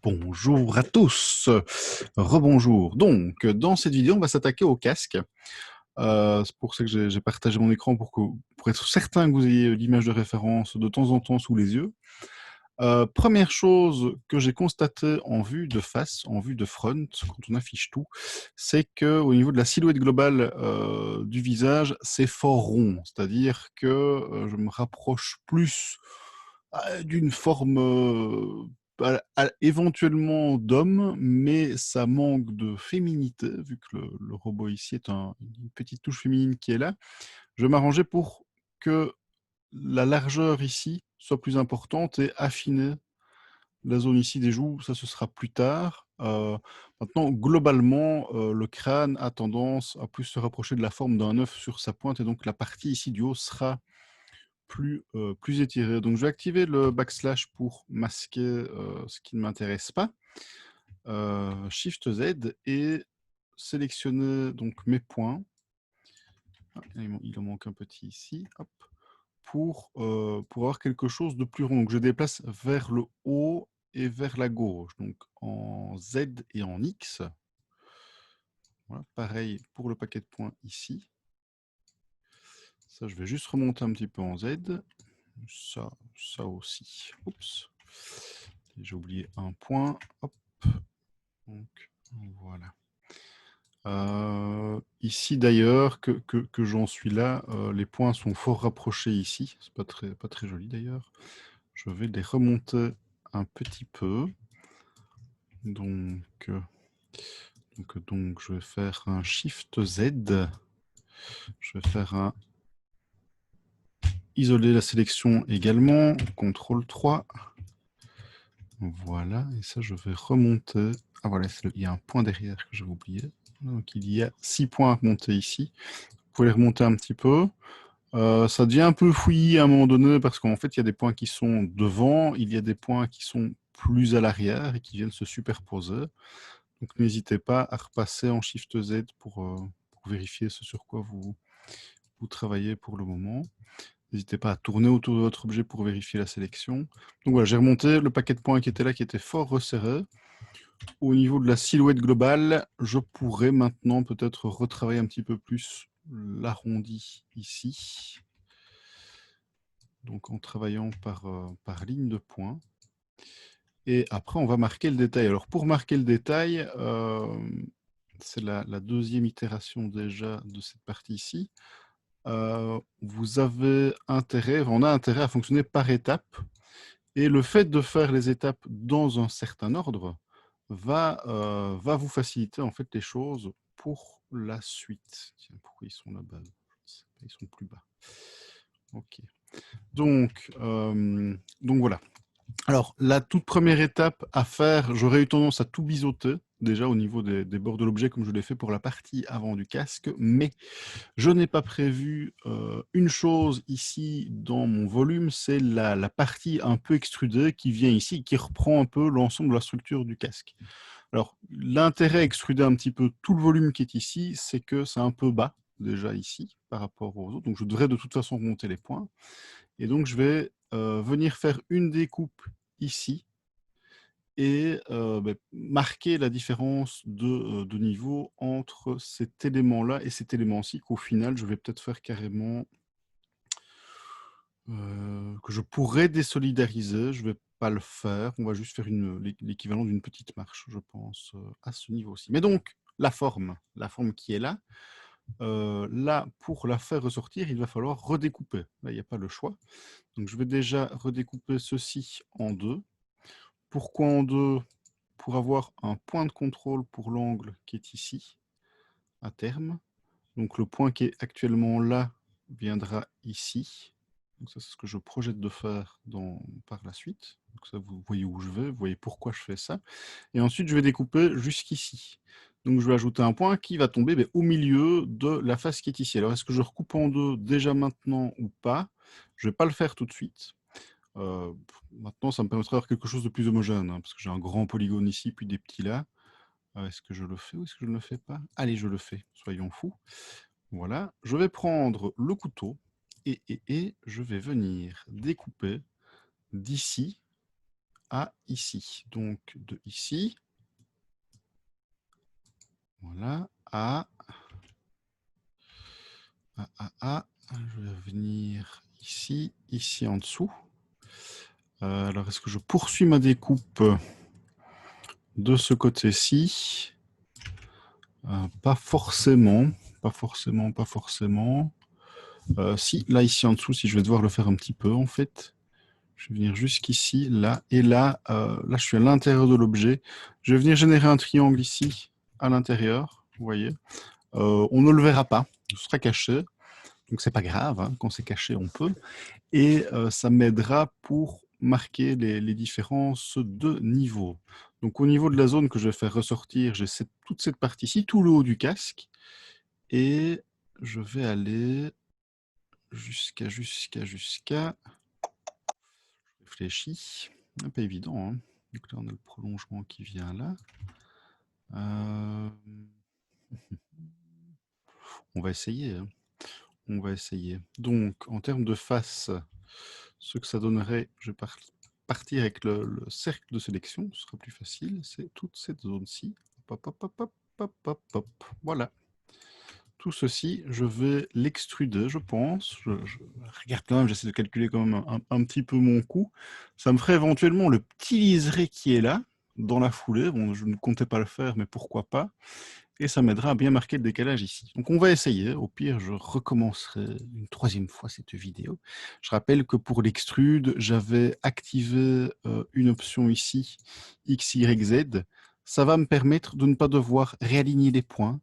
Bonjour à tous, rebonjour. Donc, dans cette vidéo, on va s'attaquer au casque. C'est pour ça que j'ai partagé mon écran pour être certain que vous ayez l'image de référence de temps en temps sous les yeux. Première chose que j'ai constatée en vue de face, en vue de front, quand on affiche tout, c'est qu'au niveau de la silhouette globale du visage, c'est fort rond. C'est-à-dire que je me rapproche plus d'une forme éventuellement d'homme, mais ça manque de féminité, vu que le robot ici est une petite touche féminine qui est là. Je vais m'arranger pour que la largeur ici soit plus importante et affiner la zone ici des joues, ça ce sera plus tard. Maintenant, globalement, le crâne a tendance à plus se rapprocher de la forme d'un œuf sur sa pointe, et donc la partie ici du haut sera plus étirée. Donc je vais activer le backslash pour masquer ce qui ne m'intéresse pas. Shift Z et sélectionner donc mes points. Ah, il en manque un petit ici. Hop. Pour avoir quelque chose de plus rond. Donc je déplace vers le haut et vers la gauche, donc en Z et en X. Voilà, pareil pour le paquet de points ici. Ça, je vais juste remonter un petit peu en Z. Ça aussi. Oups. J'ai oublié un point. Hop. Donc voilà. Ici d'ailleurs, que j'en suis là, les points sont fort rapprochés ici. C'est pas très joli d'ailleurs. Je vais les remonter un petit peu. Donc, je vais faire un Shift Z. Je vais faire un isoler la sélection également. CTRL 3. Voilà. Et ça, je vais remonter. Ah voilà, il y a un point derrière que j'avais oublié. Donc, il y a 6 points à remonter ici. Vous pouvez les remonter un petit peu. Ça devient un peu fouillis à un moment donné parce qu'en fait, il y a des points qui sont devant, il y a des points qui sont plus à l'arrière et qui viennent se superposer. Donc n'hésitez pas à repasser en Shift Z pour vérifier ce sur quoi vous travaillez pour le moment. N'hésitez pas à tourner autour de votre objet pour vérifier la sélection. Donc voilà, j'ai remonté le paquet de points qui était là, qui était fort resserré. Au niveau de la silhouette globale, je pourrais maintenant peut-être retravailler un petit peu plus l'arrondi ici. Donc en travaillant par ligne de points. Et après, on va marquer le détail. Alors pour marquer le détail, c'est la deuxième itération déjà de cette partie ici. On a intérêt à fonctionner par étapes. Et le fait de faire les étapes dans un certain ordre va vous faciliter en fait les choses pour la suite. Tiens, pourquoi ils sont là-bas? Ils sont plus bas. Ok. Donc voilà. Alors, la toute première étape à faire, j'aurais eu tendance à tout biseauter, déjà au niveau des bords de l'objet, comme je l'ai fait pour la partie avant du casque, mais je n'ai pas prévu une chose ici dans mon volume, c'est la partie un peu extrudée qui vient ici, qui reprend un peu l'ensemble de la structure du casque. Alors, l'intérêt à extruder un petit peu tout le volume qui est ici, c'est que c'est un peu bas, déjà ici, par rapport aux autres, donc je devrais de toute façon remonter les points. Et donc, je vais venir faire une découpe ici et marquer la différence de niveau entre cet élément-là et cet élément-ci, qu'au final, je vais peut-être faire carrément, que je pourrais désolidariser. Je ne vais pas le faire. On va juste faire l'équivalent d'une petite marche, je pense, à ce niveau-ci. Mais donc, la forme qui est là, là, pour la faire ressortir, il va falloir redécouper. Là, il n'y a pas le choix. Donc, je vais déjà redécouper ceci en deux. Pourquoi en deux? Pour avoir un point de contrôle pour l'angle qui est ici, à terme. Donc, le point qui est actuellement là viendra ici. Donc, ça, c'est ce que je projette de faire par la suite. Donc, ça, vous voyez où je vais, vous voyez pourquoi je fais ça. Et ensuite, je vais découper jusqu'ici. Donc, je vais ajouter un point qui va tomber au milieu de la face qui est ici. Alors, est-ce que je recoupe en deux déjà maintenant ou pas? Je ne vais pas le faire tout de suite. Maintenant, ça me permettra d'avoir quelque chose de plus homogène, hein, parce que j'ai un grand polygone ici, puis des petits là. Est-ce que je le fais ou est-ce que je ne le fais pas? Allez, je le fais, soyons fous. Voilà, je vais prendre le couteau et je vais venir découper d'ici à ici. Donc, de ici, voilà, je vais venir ici, ici en dessous. Alors, est-ce que je poursuis ma découpe de ce côté-ci? Pas forcément, pas forcément, pas forcément. Si, là, ici en dessous, si je vais devoir le faire un petit peu, en fait. Je vais venir jusqu'ici, là, et là, là, je suis à l'intérieur de l'objet. Je vais venir générer un triangle ici, à l'intérieur, vous voyez. On ne le verra pas, ce sera caché. Donc, c'est pas grave, hein, quand c'est caché, on peut. Et ça m'aidera pour marquer les différences de niveau. Donc, au niveau de la zone que je vais faire ressortir, j'ai toute cette partie-ci, tout le haut du casque. Et je vais aller jusqu'à... Réfléchis. Pas évident, hein. Donc là, on a le prolongement qui vient là. On va essayer, hein. On va essayer. Donc, en termes de face, ce que ça donnerait, je vais partir avec le cercle de sélection, ce sera plus facile, c'est toute cette zone-ci. Hop, hop, hop, hop, hop, hop, hop. Voilà. Tout ceci, je vais l'extruder, je pense. Je regarde quand même, j'essaie de calculer quand même un petit peu mon coût. Ça me ferait éventuellement le petit liseré qui est là, dans la foulée. Bon, je ne comptais pas le faire, mais pourquoi pas. Et ça m'aidera à bien marquer le décalage ici. Donc on va essayer. Au pire, je recommencerai une troisième fois cette vidéo. Je rappelle que pour l'extrude, j'avais activé une option ici, X, Y, Z. Ça va me permettre de ne pas devoir réaligner les points.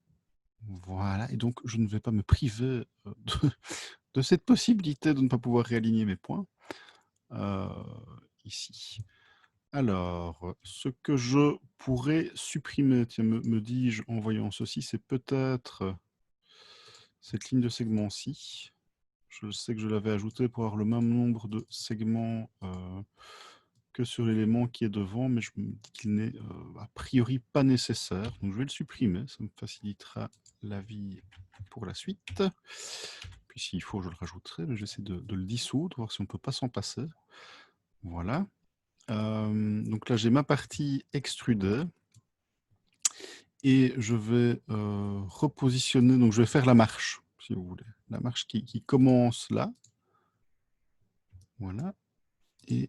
Voilà, et donc je ne vais pas me priver de cette possibilité de ne pas pouvoir réaligner mes points ici. Alors, ce que je pourrais supprimer, tiens, me dis-je en voyant ceci, c'est peut-être cette ligne de segment-ci. Je sais que je l'avais ajoutée pour avoir le même nombre de segments que sur l'élément qui est devant, mais je me dis qu'il n'est a priori pas nécessaire. Donc je vais le supprimer, ça me facilitera la vie pour la suite. Puis s'il faut, je le rajouterai, mais j'essaie de le dissoudre, voir si on ne peut pas s'en passer. Voilà. Donc là, j'ai ma partie extrudée. Et je vais repositionner, donc je vais faire la marche, si vous voulez. La marche qui commence là. Voilà. Et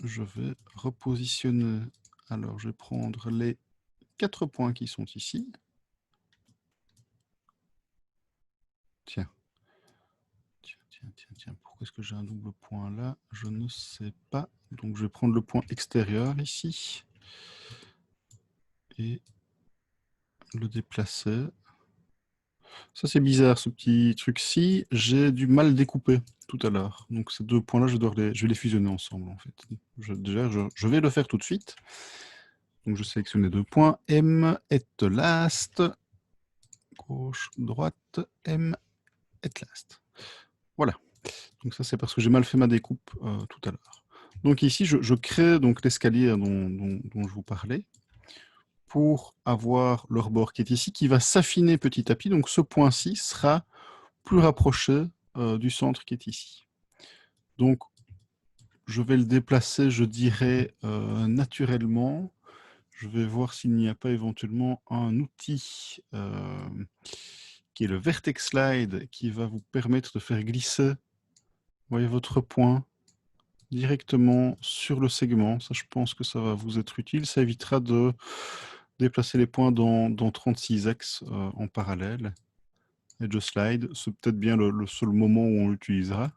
je vais repositionner. Alors, je vais prendre les 4 points qui sont ici. Tiens. Tiens. Pourquoi est-ce que j'ai un double point là? Je ne sais pas. Donc, je vais prendre le point extérieur ici. Et le déplacer. Ça, c'est bizarre, ce petit truc-ci. J'ai du mal découper tout à l'heure. Donc, ces deux points-là, je vais les fusionner ensemble, en fait. Déjà, je vais le faire tout de suite. Donc, je sélectionne les deux points. M et last. Gauche, droite. M et last. Voilà. Donc, ça, c'est parce que j'ai mal fait ma découpe tout à l'heure. Donc, ici, je crée donc l'escalier dont je vous parlais pour avoir le rebord qui est ici, qui va s'affiner petit à petit. Donc, ce point-ci sera plus rapproché du centre qui est ici. Donc, je vais le déplacer, je dirais, naturellement. Je vais voir s'il n'y a pas éventuellement un outil qui est le Vertex Slide, qui va vous permettre de faire glisser, voyez, votre point directement sur le segment. Ça, je pense que ça va vous être utile. Ça évitera de déplacer les points dans 36 axes en parallèle. Edge Slide, c'est peut-être bien le seul moment où on l'utilisera.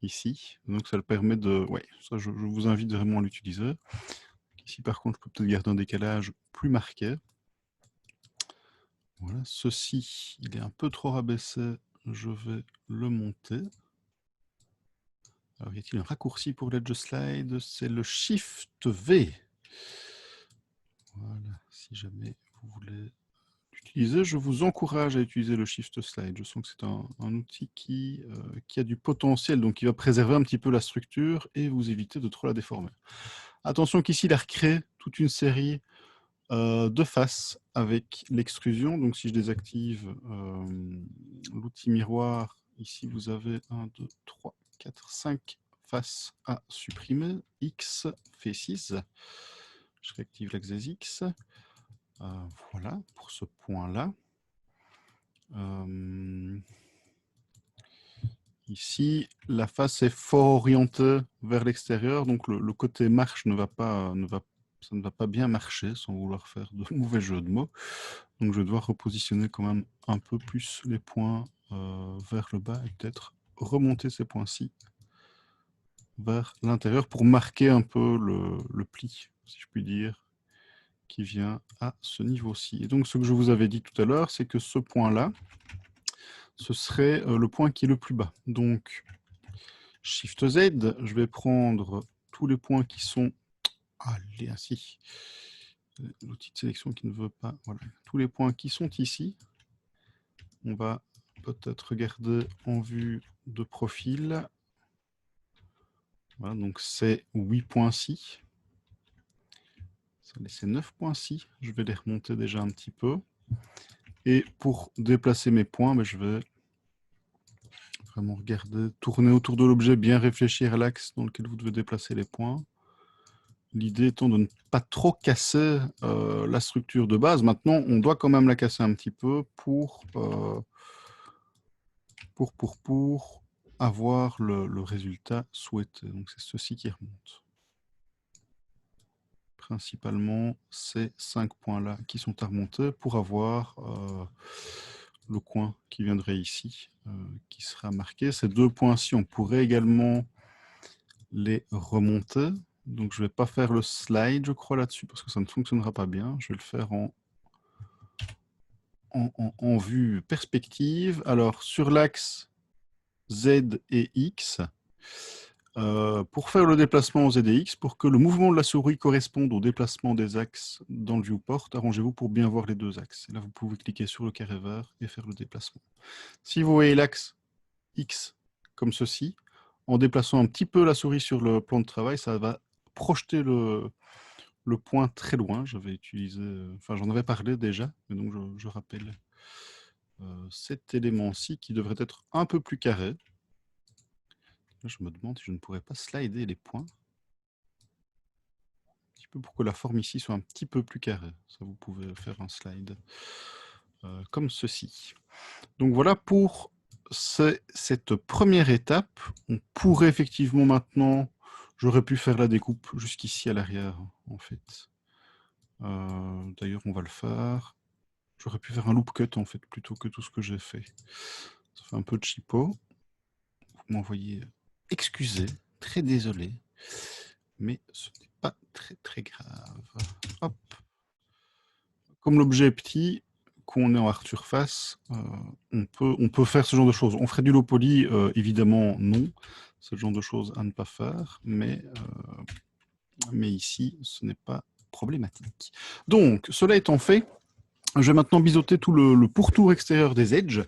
Ici, donc ça le permet de... Ouais, ça je vous invite vraiment à l'utiliser. Ici par contre, je peux peut-être garder un décalage plus marqué. Voilà, ceci, il est un peu trop rabaissé, je vais le monter. Alors, y a-t-il un raccourci pour l'Edge Slide? C'est le Shift V. Voilà, si jamais vous voulez l'utiliser, je vous encourage à utiliser le Shift Slide. Je sens que c'est un outil qui a du potentiel, donc qui va préserver un petit peu la structure et vous éviter de trop la déformer. Attention qu'ici, il a recréé toute une série de faces avec l'extrusion. Donc, si je désactive l'outil miroir, ici, vous avez 1, 2, 3, 4, 5 face à supprimer. X fait 6. Je réactive l'axe des X. Voilà, pour ce point-là. Ici, la face est fort orientée vers l'extérieur, donc le côté marche ça ne va pas bien marcher, sans vouloir faire de mauvais jeu de mots. Donc je vais devoir repositionner quand même un peu plus les points vers le bas et peut-être remonter ces points-ci vers l'intérieur pour marquer un peu le pli, si je puis dire, qui vient à ce niveau-ci. Et donc ce que je vous avais dit tout à l'heure, c'est que ce point-là, ce serait le point qui est le plus bas. Donc Shift Z, je vais prendre tous les points qui sont... Allez, ainsi. L'outil de sélection qui ne veut pas... Voilà. Tous les points qui sont ici. On va peut-être regarder en vue de profil. Voilà, donc c'est 8.6. Ça laissait 9.6. Je vais les remonter déjà un petit peu. Et pour déplacer mes points, ben, je vais vraiment regarder, tourner autour de l'objet, bien réfléchir à l'axe dans lequel vous devez déplacer les points. L'idée étant de ne pas trop casser la structure de base. Maintenant, on doit quand même la casser un petit peu pour avoir le résultat souhaité. Donc, c'est ceci qui remonte. Principalement, ces 5 points-là qui sont à remonter pour avoir le coin qui viendrait ici, qui sera marqué. Ces 2 points-ci, on pourrait également les remonter. Donc, je ne vais pas faire le slide, je crois, là-dessus, parce que ça ne fonctionnera pas bien. Je vais le faire en vue perspective. Alors, sur l'axe Z et X, pour faire le déplacement Z et X, pour que le mouvement de la souris corresponde au déplacement des axes dans le viewport, arrangez-vous pour bien voir les deux axes. Et là, vous pouvez cliquer sur le carré vert et faire le déplacement. Si vous voyez l'axe X comme ceci, en déplaçant un petit peu la souris sur le plan de travail, ça va projeter le point très loin. J'avais utilisé, enfin j'en avais parlé déjà, mais donc je rappelle cet élément-ci qui devrait être un peu plus carré. Là, je me demande si je ne pourrais pas slider les points. Un petit peu pour que la forme ici soit un petit peu plus carrée. Ça, vous pouvez faire un slide comme ceci. Donc voilà pour cette première étape. On pourrait effectivement maintenant, j'aurais pu faire la découpe jusqu'ici à l'arrière, en fait. D'ailleurs, on va le faire. J'aurais pu faire un loop cut, en fait, plutôt que tout ce que j'ai fait. Ça fait un peu de cheapo. Vous m'envoyez excusez, très désolé, mais ce n'est pas très très grave. Hop. Comme l'objet est petit, qu'on est en hard surface, on peut faire ce genre de choses. On ferait du low poly, évidemment non, c'est le genre de choses à ne pas faire, mais ici, ce n'est pas problématique. Donc, cela étant fait, je vais maintenant biseauter tout le pourtour extérieur des edges.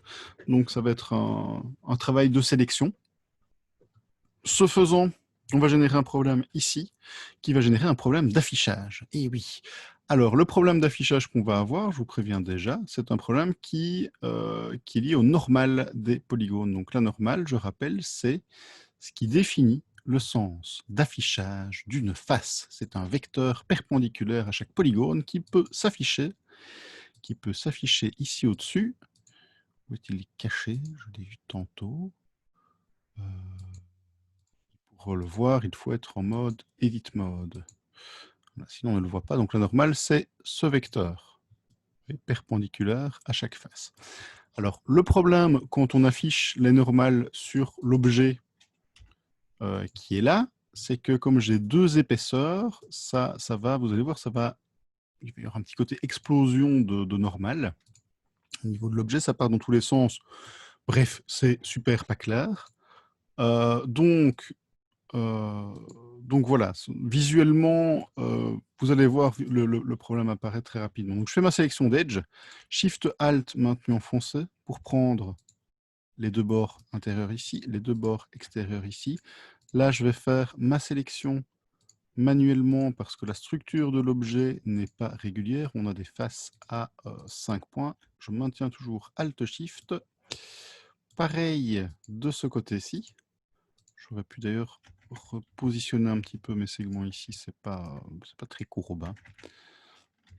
Donc, ça va être un travail de sélection. Ce faisant, on va générer un problème ici, qui va générer un problème d'affichage. Et oui. Alors, le problème d'affichage qu'on va avoir, je vous préviens déjà, c'est un problème qui est lié au normal des polygones. Donc, la normale, je rappelle, c'est ce qui définit le sens d'affichage d'une face. C'est un vecteur perpendiculaire à chaque polygone qui peut s'afficher ici au-dessus. Où est-il caché? Je l'ai vu tantôt. Pour le voir, il faut être en mode Edit Mode. Sinon, on ne le voit pas. Donc, la normale, c'est ce vecteur perpendiculaire à chaque face. Alors, le problème quand on affiche les normales sur l'objet qui est là, c'est que comme j'ai 2 épaisseurs, ça va, vous allez voir, il va y avoir un petit côté explosion de normales. Au niveau de l'objet, ça part dans tous les sens. Bref, c'est super pas clair. Donc voilà, visuellement, vous allez voir le problème apparaît très rapidement. Donc je fais ma sélection d'Edge, Shift Alt maintenu enfoncé pour prendre les 2 bords intérieurs ici, les 2 bords extérieurs ici. Là, je vais faire ma sélection manuellement parce que la structure de l'objet n'est pas régulière. On a des faces à 5 points. Je maintiens toujours Alt Shift. Pareil de ce côté-ci. J'aurais pu d'ailleurs repositionner un petit peu mes segments ici, c'est pas très courbe. Hein.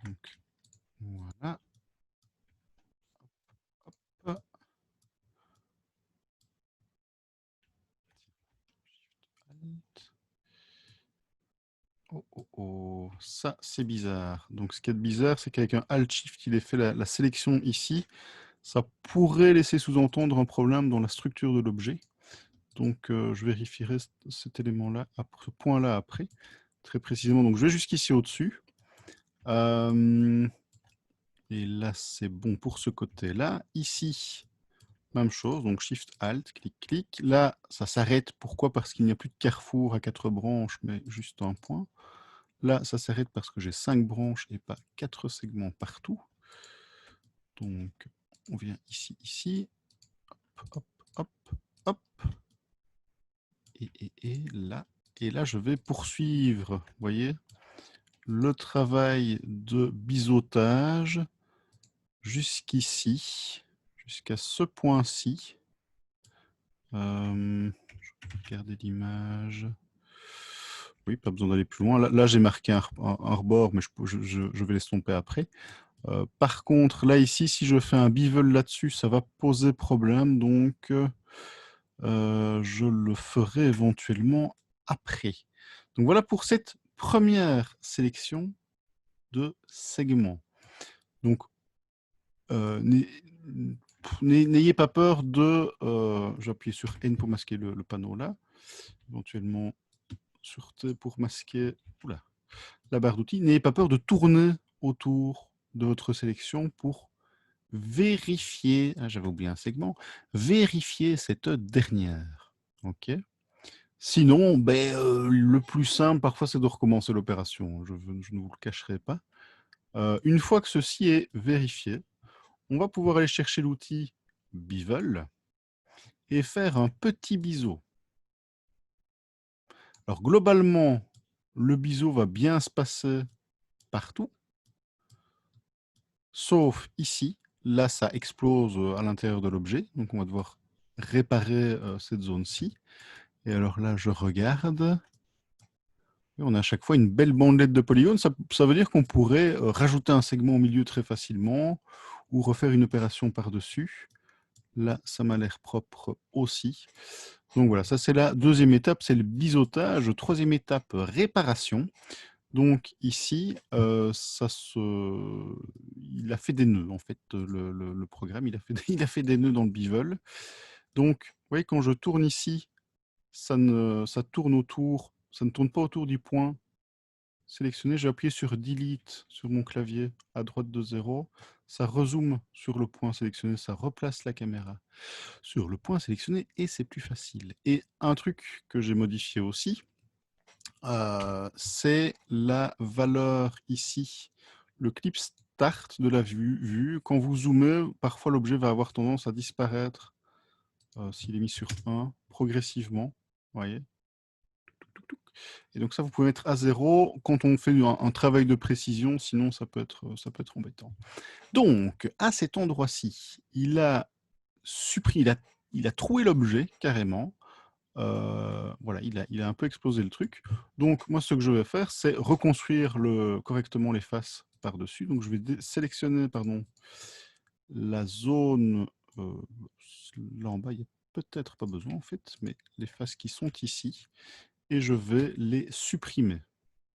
Donc, voilà. Hop. Oh, ça c'est bizarre. Donc ce qui est bizarre, c'est qu'avec un Alt-Shift, il est fait la sélection ici. Ça pourrait laisser sous-entendre un problème dans la structure de l'objet. Donc je vérifierai cet élément-là, ce point-là après, très précisément. Donc je vais jusqu'ici au-dessus. Et là, c'est bon pour ce côté-là. Ici, même chose, donc Shift Alt, clic, clic. Là, ça s'arrête. Pourquoi? Parce qu'il n'y a plus de carrefour à 4 branches, mais juste un point. Là, ça s'arrête parce que j'ai 5 branches et pas 4 segments partout. Donc, on vient ici, ici. Hop, hop, hop, hop. Et là. Et là, je vais poursuivre, vous voyez, le travail de biseautage jusqu'ici, jusqu'à ce point-ci. Je vais regarder l'image. Oui, pas besoin d'aller plus loin. Là j'ai marqué un rebord, mais je vais l'estomper après. Par contre, là, ici, si je fais un bevel là-dessus, ça va poser problème. Donc, je le ferai éventuellement après. Donc, voilà pour cette première sélection de segments. Donc, n'ayez pas peur de... J'appuie sur N pour masquer le panneau là. Éventuellement, sur T pour masquer la barre d'outils. N'ayez pas peur de tourner autour de votre sélection pour vérifier, j'avais oublié un segment, vérifier cette dernière. OK. Sinon, le plus simple, parfois, c'est de recommencer l'opération. Je ne vous le cacherai pas. Une fois que ceci est vérifié, on va pouvoir aller chercher l'outil Bevel et faire un petit biseau. Alors, globalement, le biseau va bien se passer partout, sauf ici. Là, ça explose à l'intérieur de l'objet. Donc, on va devoir réparer cette zone-ci. Et alors là, je regarde. Et on a à chaque fois une belle bandelette de polygones. Ça veut dire qu'on pourrait rajouter un segment au milieu très facilement ou refaire une opération par-dessus. Là, ça m'a l'air propre aussi. Donc voilà, ça c'est la deuxième étape, c'est le biseautage. Troisième étape, réparation. Donc ici, il a fait des nœuds en fait, le programme. Il a fait des nœuds dans le bevel. Donc, vous voyez, quand je tourne ici, ça ne tourne pas autour du point sélectionné. J'ai appuyé sur Delete sur mon clavier à droite de 0. Ça rezoome sur le point sélectionné, ça replace la caméra sur le point sélectionné et c'est plus facile. Et un truc que j'ai modifié aussi, c'est la valeur ici, le clip start de la vue. Quand vous zoomez, parfois l'objet va avoir tendance à disparaître s'il est mis sur 1 progressivement. Vous voyez. Et donc ça, vous pouvez mettre à 0 quand on fait un travail de précision, sinon ça peut être embêtant. Donc, à cet endroit-ci, il a supprimé, il a troué l'objet carrément. Voilà, il a un peu explosé le truc. Donc, moi, ce que je vais faire, c'est reconstruire correctement les faces par-dessus. Donc, je vais sélectionner la zone. Là en bas, il n'y a peut-être pas besoin en fait, mais les faces qui sont ici. Et je vais les supprimer.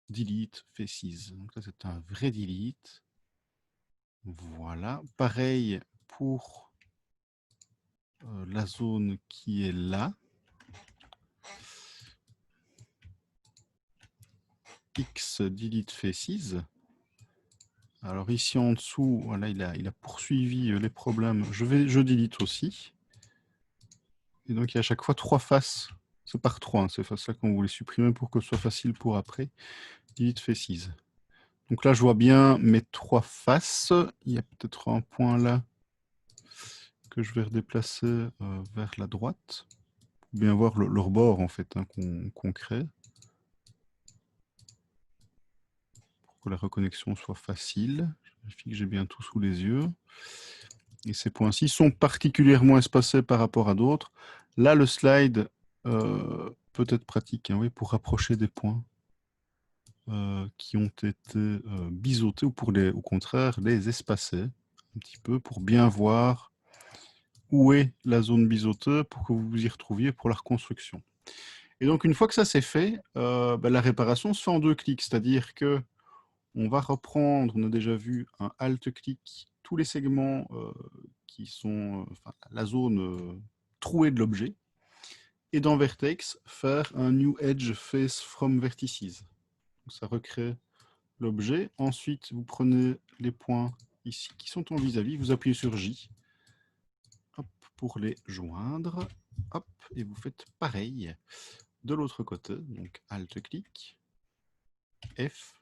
Delete faces. Donc ça, c'est un vrai delete. Voilà. Pareil pour la zone qui est là. X delete faces. Alors ici en dessous, voilà, il a poursuivi les problèmes. Je delete aussi. Et donc il y a à chaque fois 3 faces. C'est par 3, hein, ces faces-là qu'on voulait supprimer pour que ce soit facile pour après. Delete faces. Donc là, je vois bien mes 3 faces. Il y a peut-être un point là que je vais redéplacer vers la droite. Ou bien voir le rebord en fait hein, qu'on crée. Pour que la reconnexion soit facile. Je vérifie que j'ai bien tout sous les yeux. Et ces points-ci sont particulièrement espacés par rapport à d'autres. Là, le slide peut-être pratique, hein, oui, pour rapprocher des points qui ont été biseautés ou pour au contraire les espacer un petit peu pour bien voir où est la zone biseautée pour que vous vous y retrouviez pour la reconstruction. Et donc, une fois que ça c'est fait, la réparation se fait en 2 clics, c'est-à-dire que on va reprendre, on a déjà vu un Alt-clic, tous les segments qui sont, enfin, la zone trouée de l'objet, et dans Vertex, faire un New Edge Face from Vertices. Donc, ça recrée l'objet. Ensuite, vous prenez les points ici qui sont en vis-à-vis, vous appuyez sur J hop, pour les joindre, hop, et vous faites pareil de l'autre côté, donc Alt-clic, F,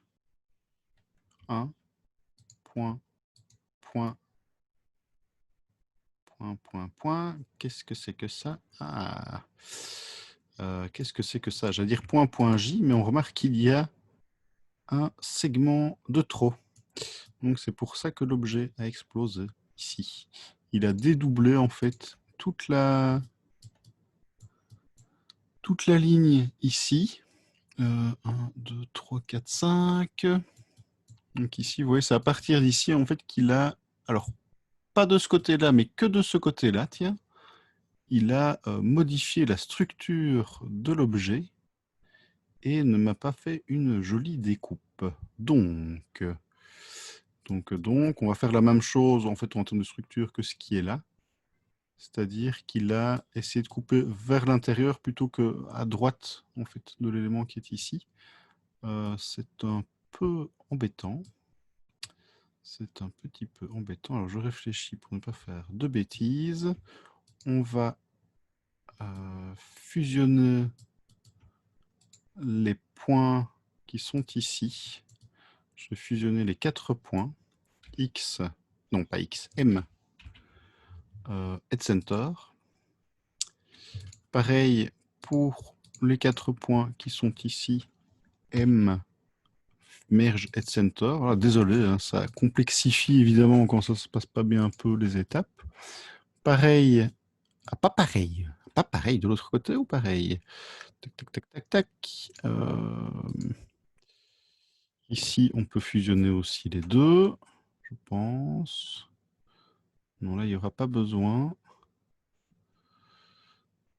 1, point, point, point, point, point. Qu'est-ce que c'est que ça? Ah, qu'est-ce que c'est que ça? J'allais dire point, point, J, mais on remarque qu'il y a un segment de trop. Donc c'est pour ça que l'objet a explosé ici. Il a dédoublé en fait toute la ligne ici. 1, 2, 3, 4, 5. Donc ici, vous voyez, c'est à partir d'ici en fait qu'il a, alors pas de ce côté-là, mais que de ce côté-là, tiens, il a modifié la structure de l'objet et ne m'a pas fait une jolie découpe. Donc, on va faire la même chose en fait en termes de structure que ce qui est là. C'est-à-dire qu'il a essayé de couper vers l'intérieur plutôt qu'à droite en fait, de l'élément qui est ici. C'est un peu embêtant. C'est un petit peu embêtant. Alors je réfléchis pour ne pas faire de bêtises. On va fusionner les points qui sont ici. Je vais fusionner les 4 points. X, non pas X, M, Head Center. Pareil pour les 4 points qui sont ici. M, Merge Head Center. Voilà, désolé, hein, ça complexifie évidemment quand ça se passe pas bien un peu les étapes. Pareil, pas pareil. Pas pareil de l'autre côté ou pareil? Tac, tac, tac, tac, tac. Ici, on peut fusionner aussi les deux, je pense. Non, là, il n'y aura pas besoin.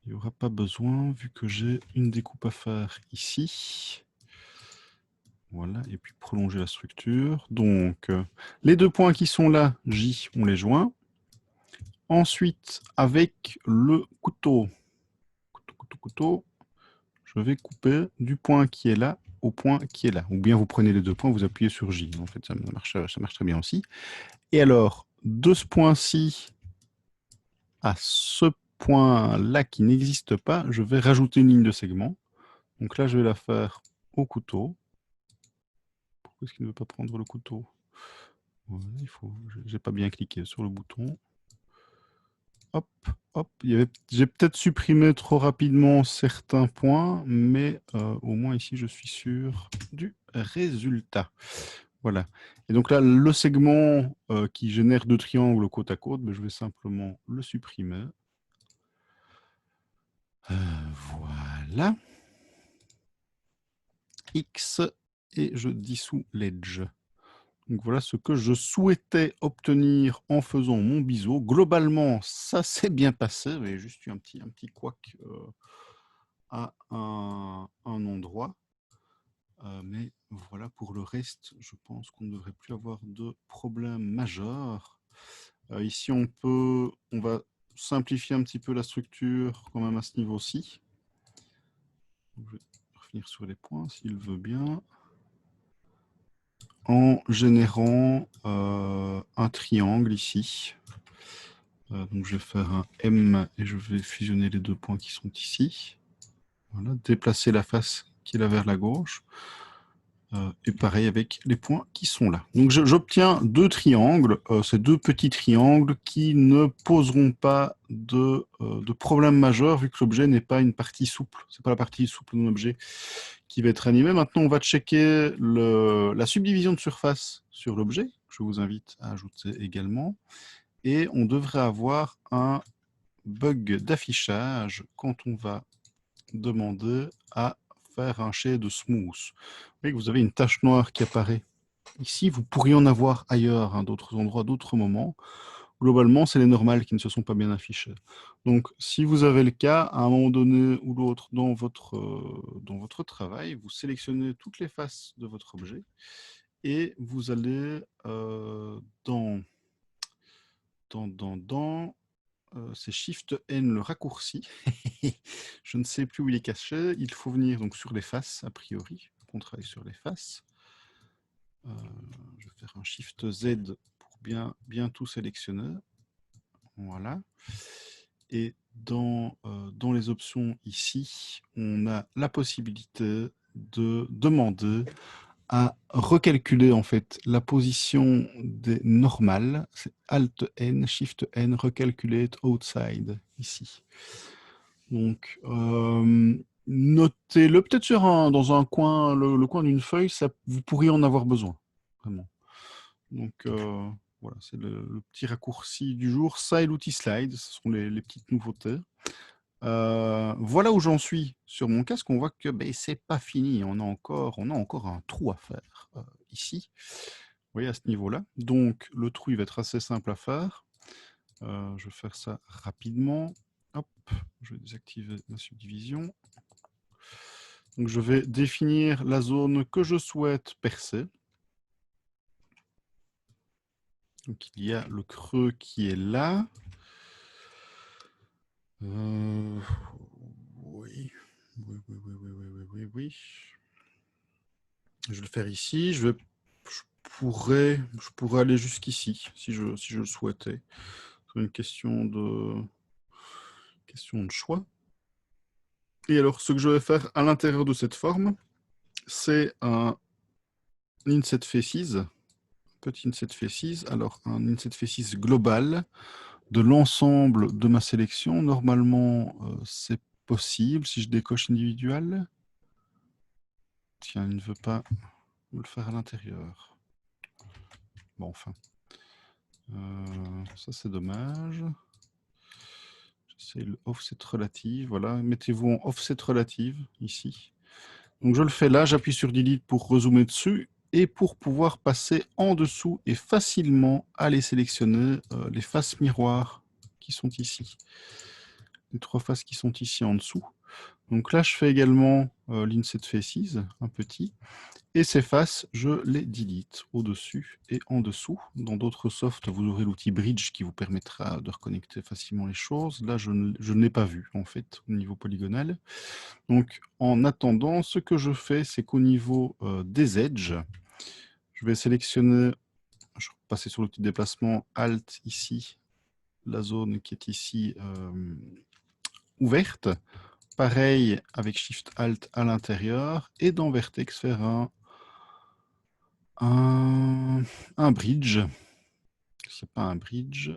Il n'y aura pas besoin, vu que j'ai une découpe à faire ici. Voilà, et puis prolonger la structure. Donc, les 2 points qui sont là, J, on les joint. Ensuite, avec le couteau, je vais couper du point qui est là au point qui est là. Ou bien vous prenez les 2 points, vous appuyez sur J. En fait, ça marche très bien aussi. Et alors, de ce point-ci à ce point-là qui n'existe pas, je vais rajouter une ligne de segment. Donc là, je vais la faire au couteau. Pourquoi est-ce qu'il ne veut pas prendre le couteau? Ouais, j'ai pas bien cliqué sur le bouton. Hop, hop. J'ai peut-être supprimé trop rapidement certains points, mais au moins ici, je suis sûr du résultat. Voilà. Et donc là, le segment qui génère 2 triangles côte à côte, je vais simplement le supprimer. Voilà. X et je dissous l'edge. Donc voilà ce que je souhaitais obtenir en faisant mon biseau. Globalement, ça s'est bien passé. Il y a juste eu un petit couac à un endroit. Mais voilà, pour le reste, je pense qu'on ne devrait plus avoir de problème majeur. Ici, on va simplifier un petit peu la structure quand même à ce niveau-ci. Je vais revenir sur les points s'il veut bien. En générant un triangle ici. Donc je vais faire un M et je vais fusionner les 2 points qui sont ici. Voilà, déplacer la face qui est là vers la gauche. Et pareil avec les points qui sont là. Donc j'obtiens 2 triangles, ces 2 petits triangles qui ne poseront pas de problème majeur vu que l'objet n'est pas une partie souple. Ce n'est pas la partie souple d'un objet qui va être animée. Maintenant, on va checker la subdivision de surface sur l'objet. Je vous invite à ajouter également. Et on devrait avoir un bug d'affichage quand on va demander à faire un shade smooth. Vous voyez que vous avez une tache noire qui apparaît ici. Vous pourriez en avoir ailleurs, hein, d'autres endroits, d'autres moments. Globalement, c'est les normales qui ne se sont pas bien affichées. Donc, si vous avez le cas, à un moment donné ou l'autre dans votre travail, vous sélectionnez toutes les faces de votre objet et vous allez c'est Shift N le raccourci. Je ne sais plus où il est caché. Il faut venir donc sur les faces, a priori. On travaille sur les faces. Je vais faire un Shift Z pour bien tout sélectionner. Voilà. Et dans les options ici, on a la possibilité de demander à recalculer en fait la position des normales. C'est Alt N, Shift N, Recalculate Outside ici. Donc, notez-le peut-être dans un coin, le coin d'une feuille, ça, vous pourriez en avoir besoin, vraiment. Donc, voilà, c'est le petit raccourci du jour. Ça et l'outil slide, ce sont les petites nouveautés. Voilà où j'en suis sur mon casque. On voit que ben, c'est pas fini. On a encore un trou à faire ici. Vous voyez, à ce niveau-là. Donc, le trou, il va être assez simple à faire. Je vais faire ça rapidement. Hop, je vais désactiver la subdivision. Donc, je vais définir la zone que je souhaite percer. Donc, il y a le creux qui est là. Oui. Je vais le faire ici. Je pourrais aller jusqu'ici si je le souhaitais. C'est une question de choix. Et alors, ce que je vais faire à l'intérieur de cette forme, c'est un inset faces, petit inset faces. Alors, un inset faces global de l'ensemble de ma sélection. Normalement, c'est possible si je décoche individuel. Tiens, il ne veut pas me le faire à l'intérieur. Bon, enfin. Ça, c'est dommage. C'est le offset relative. Voilà, mettez-vous en offset relative ici. Donc, je le fais là. J'appuie sur Delete pour rezoomer dessus et pour pouvoir passer en dessous et facilement aller sélectionner les faces miroirs qui sont ici. Les 3 faces qui sont ici en dessous. Donc là, je fais également l'inset faces, un petit. Et ces faces, je les delete au-dessus et en dessous. Dans d'autres softs, vous aurez l'outil Bridge qui vous permettra de reconnecter facilement les choses. Là, je ne l'ai pas vu, en fait, au niveau polygonal. Donc, en attendant, ce que je fais, c'est qu'au niveau des edges, je vais sélectionner, je vais passer sur l'outil de déplacement, Alt ici, la zone qui est ici ouverte. Pareil avec Shift Alt à l'intérieur. Et dans Vertex, faire un bridge. C'est pas un bridge.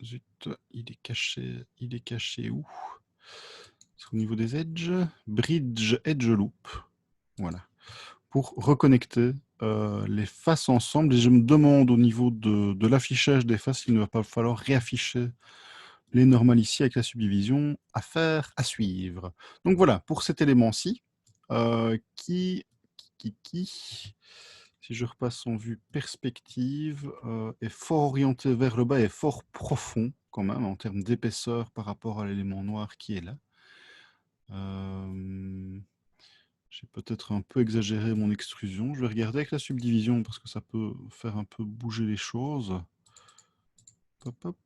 Zut, il est caché où? Au niveau des edges. Bridge Edge Loop. Voilà. Pour reconnecter les faces ensemble. Et je me demande au niveau de l'affichage des faces, il ne va pas falloir réafficher les normales ici avec la subdivision. Affaire à suivre. Donc voilà, pour cet élément-ci, qui, si je repasse en vue perspective, est fort orienté vers le bas et fort profond quand même en termes d'épaisseur par rapport à l'élément noir qui est là. J'ai peut-être un peu exagéré mon extrusion. Je vais regarder avec la subdivision parce que ça peut faire un peu bouger les choses. Hop, hop.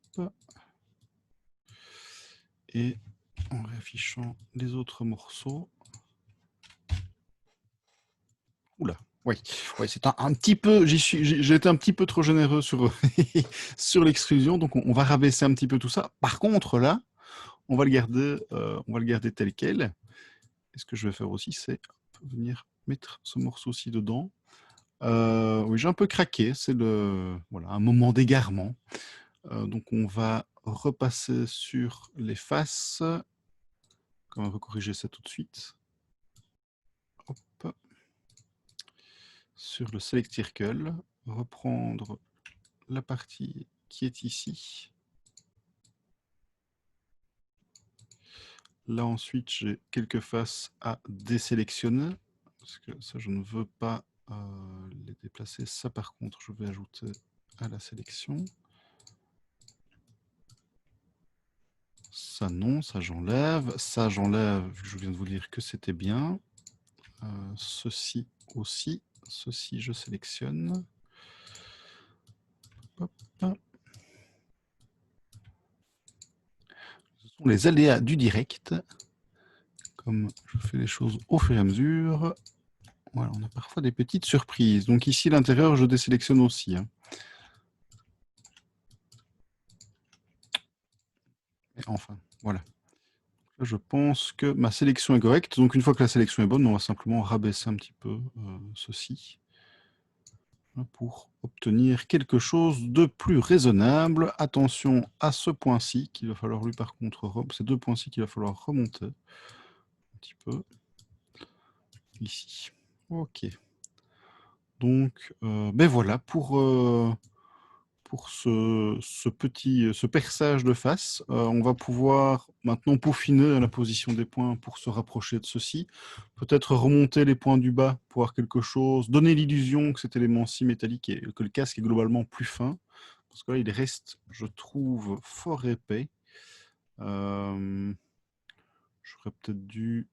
Et en réaffichant les autres morceaux. Oula. Oui, c'est un petit peu. J'ai été un petit peu trop généreux sur, sur l'extrusion, donc on va rabaisser un petit peu tout ça. Par contre, là, on va le garder tel quel. Et ce que je vais faire aussi, c'est venir mettre ce morceau-ci dedans. Oui, j'ai un peu craqué. C'est un moment d'égarement. Donc, on va repasser sur les faces. On va corriger ça tout de suite. Hop. Sur le Select Circle, reprendre la partie qui est ici. Là, ensuite, j'ai quelques faces à désélectionner, parce que ça, je ne veux pas les déplacer. Ça, par contre, je vais ajouter à la sélection. Ça, non, ça, j'enlève. Ça, j'enlève, vu que je viens de vous dire que c'était bien. Ceci aussi. Ceci, je sélectionne. Hop. Ce sont les aléas du direct. Comme je fais les choses au fur et à mesure. Voilà, on a parfois des petites surprises. Donc ici, l'intérieur, je désélectionne aussi. Hein. Et enfin, voilà. Là, je pense que ma sélection est correcte. Donc une fois que la sélection est bonne, on va simplement rabaisser un petit peu ceci pour obtenir quelque chose de plus raisonnable. Attention à ce point-ci qu'il va falloir lui par contre, ces deux points-ci qu'il va falloir remonter un petit peu ici. Ok. Donc, ben voilà pour ce perçage de face. On va pouvoir maintenant peaufiner la position des points pour se rapprocher de ceci. Peut-être remonter les points du bas pour avoir quelque chose, donner l'illusion que cet élément-ci métallique et que le casque est globalement plus fin. Parce que là, il reste, je trouve, fort épais. J'aurais peut-être dû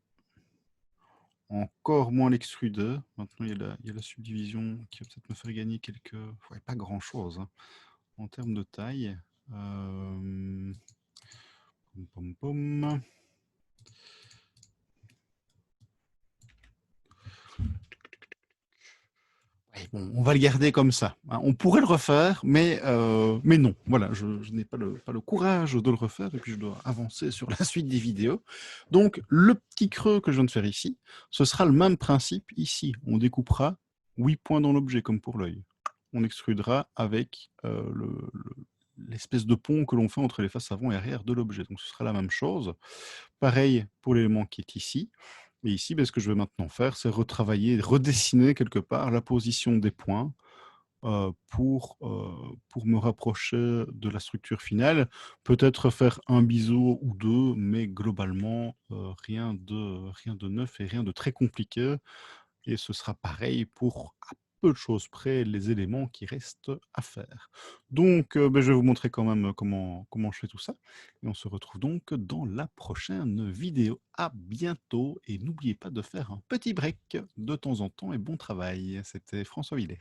encore moins l'extruder. Maintenant, il y a la subdivision qui va peut-être me faire gagner quelques... Ouais, pas grand-chose. Hein. En termes de taille, pom, pom. Ouais, bon, on va le garder comme ça. Hein. On pourrait le refaire, mais non. Voilà, je n'ai pas le courage de le refaire et puis je dois avancer sur la suite des vidéos. Donc, le petit creux que je viens de faire ici, ce sera le même principe ici. On découpera 8 points dans l'objet, comme pour l'œil. On extrudera avec l'espèce de pont que l'on fait entre les faces avant et arrière de l'objet. Donc, ce sera la même chose. Pareil pour l'élément qui est ici. Et ici, ce que je vais maintenant faire, c'est retravailler, redessiner quelque part la position des points pour me rapprocher de la structure finale. Peut-être faire un biseau ou deux, mais globalement, rien de neuf et rien de très compliqué. Et ce sera pareil pour à peu de choses près les éléments qui restent à faire. Donc, je vais vous montrer quand même comment je fais tout ça. Et on se retrouve donc dans la prochaine vidéo. À bientôt et n'oubliez pas de faire un petit break de temps en temps et bon travail. C'était François Villers.